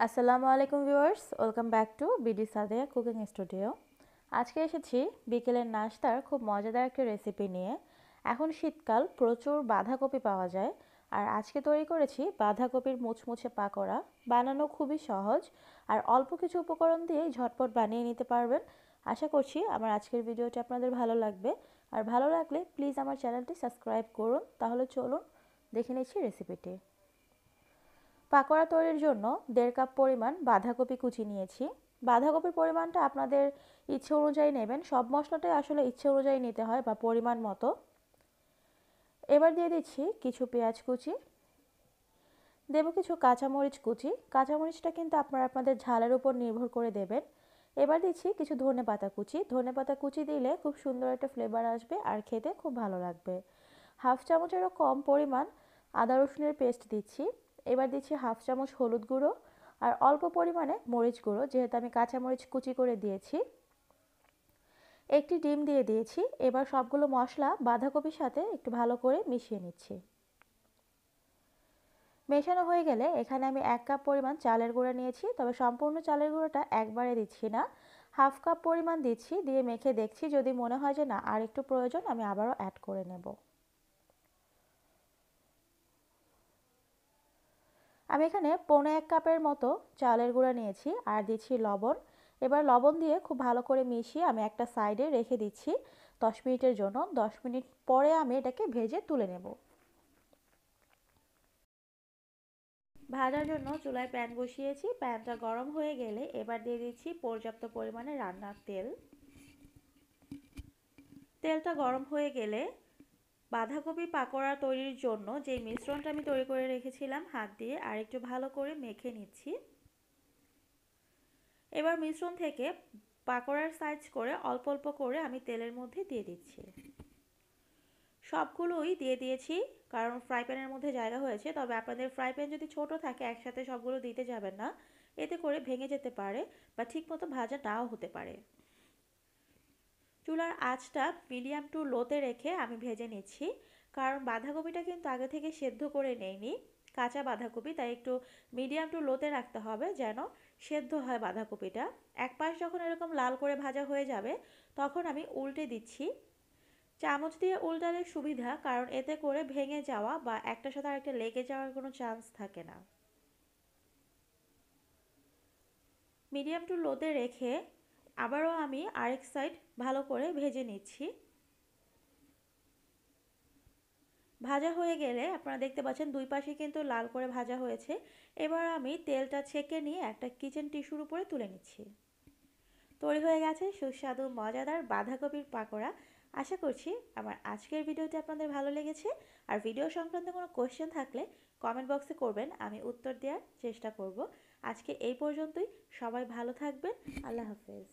আসসালামু আলাইকুম viewers, welcome back to BD Sadia cooking studio. আজকে এসেছি বিকেলের নাস্তার খুব মজাদার একটা রেসিপি নিয়ে। এখন শীতকাল, প্রচুর বাঁধাকপি পাওয়া যায়। আর আজকে তৈরি করেছি বাঁধাকপির মুচমুচে পাকোড়া। বানানো খুবই সহজ আর অল্প কিছু উপকরণ দিয়েই ঝটপট বানিয়ে নিতে পারবেন। আশা করছি আমার আজকের ভিডিওটি আপনাদের ভালো লাগবে। আর ভালো লাগলে প্লিজ আমার চ্যানেলটি সাবস্ক্রাইব করুন। তাহলে চলুন দেখে নিচ্ছি রেসিপিটি। পাকোড়া তৈরির জন্য 1.5 কাপ পরিমাণ বাঁধাকপি কুচি নিয়েছি। বাঁধাকপির পরিমাণটা আপনাদের ইচ্ছে অনুযায়ী নেবেন। সব মশলাটাই আসলে ইচ্ছে অনুযায়ী নিতে হয় বা পরিমাণ মতো। এবার দিয়ে দিচ্ছি কিছু পেঁয়াজ কুচি, দেব কিছু কাঁচামরিচ কুচি। কাঁচামরিচটা কিন্তু আপনারা আপনাদের ঝালের উপর নির্ভর করে দেবেন। এবার দিচ্ছি কিছু ধনেপাতা কুচি। ধনেপাতা কুচি দিলে খুব সুন্দর একটা ফ্লেভার আসবে আর খেতে খুব ভালো লাগবে। হাফ চামচেরও কম পরিমাণ আদা রসুনের পেস্ট দিচ্ছি। এবার দিচ্ছি হাফ চামচ হলুদ গুঁড়ো আর অল্প পরিমাণে মরিচ গুঁড়ো, যেহেতু আমি কাঁচামরিচ কুচি করে দিয়েছি। একটি ডিম দিয়ে দিয়েছি। এবার সবগুলো মশলা বাঁধাকপির সাথে একটু ভালো করে মিশিয়ে নিচ্ছি। মেশানো হয়ে গেলে এখানে আমি 1 কাপ পরিমাণ চালের গুঁড়া নিয়েছি, তবে সম্পূর্ণ চালের গুঁড়োটা একবারে দিচ্ছি না, হাফ কাপ পরিমাণ দিচ্ছি। দিয়ে মেখে দেখছি, যদি মনে হয় যে না আর একটু প্রয়োজন আমি আবারও অ্যাড করে নেব। আমি এখানে 1.25 কাপের মতো চালের গুঁড়া নিয়েছি আর দিচ্ছি লবণ। এবার লবণ দিয়ে খুব ভালো করে মিশিয়ে আমি একটা সাইডে রেখে দিচ্ছি 10 মিনিটের জন্য। 10 মিনিট পরে আমি এটাকে ভেজে তুলে নেব। ভাজার জন্য চুলায় প্যান বসিয়েছি। প্যানটা গরম হয়ে গেলে এবার দিয়ে দিচ্ছি পর্যাপ্ত পরিমাণে রান্নার তেল। তেলটা গরম হয়ে গেলে বাঁধাকপি পাকোড়া তৈরির জন্য যে মিশ্রণটা আমি তৈরি করে রেখেছিলাম হাত দিয়ে আর একটু ভালো করে মেখে নিচ্ছি। এবার মিশ্রণ থেকে পাকোড়ার সাইজ করে অল্প অল্প করে আমি তেলের মধ্যে দিয়ে দিচ্ছি। সবগুলোই দিয়ে দিয়েছি, কারণ ফ্রাই প্যানের মধ্যে জায়গা হয়েছে। তবে আপনাদের ফ্রাই প্যান যদি ছোট থাকে একসাথে সবগুলো দিতে যাবেন না, এতে করে ভেঙে যেতে পারে বা ঠিকমতো ভাজা নাও হতে পারে। চুলার আঁচটা মিডিয়াম টু লোতে রেখে আমি ভেজে নিচ্ছি, কারণ বাঁধাকপিটা কিন্তু আগে থেকে সেদ্ধ করে নেইনি, কাঁচা বাঁধাকপি, তাই একটু মিডিয়াম টু লোতে রাখতে হবে যেন সেদ্ধ হয় বাঁধাকপিটা। এক পাশ যখন এরকম লাল করে ভাজা হয়ে যাবে তখন আমি উল্টে দিচ্ছি। চামচ দিয়ে উল্টালে সুবিধা, কারণ এতে করে ভেঙে যাওয়া বা একটার সাথে আরেকটা লেগে যাওয়ার কোনো চান্স থাকে না। মিডিয়াম টু লোতে রেখে আবারও আমি আরেক সাইড ভালো করে ভেজে নিচ্ছি। ভাজা হয়ে গেলে আপনারা দেখতে পাচ্ছেন দুই পাশে কিন্তু লাল করে ভাজা হয়েছে। এবার আমি তেলটা ছেঁকে নিয়ে একটা কিচেন টিস্যুর উপরে তুলে নিচ্ছি। তৈরি হয়ে গেছে সুস্বাদু মজাদার বাঁধাকপির পাকোড়া। আশা করছি আমার আজকের ভিডিওটি আপনাদের ভালো লেগেছে। আর ভিডিও সংক্রান্ত কোনো কোয়েশ্চেন থাকলে কমেন্ট বক্সে করবেন, আমি উত্তর দেওয়ার চেষ্টা করব। আজকে এই পর্যন্তই। সবাই ভালো থাকবেন। আল্লাহ হাফেজ।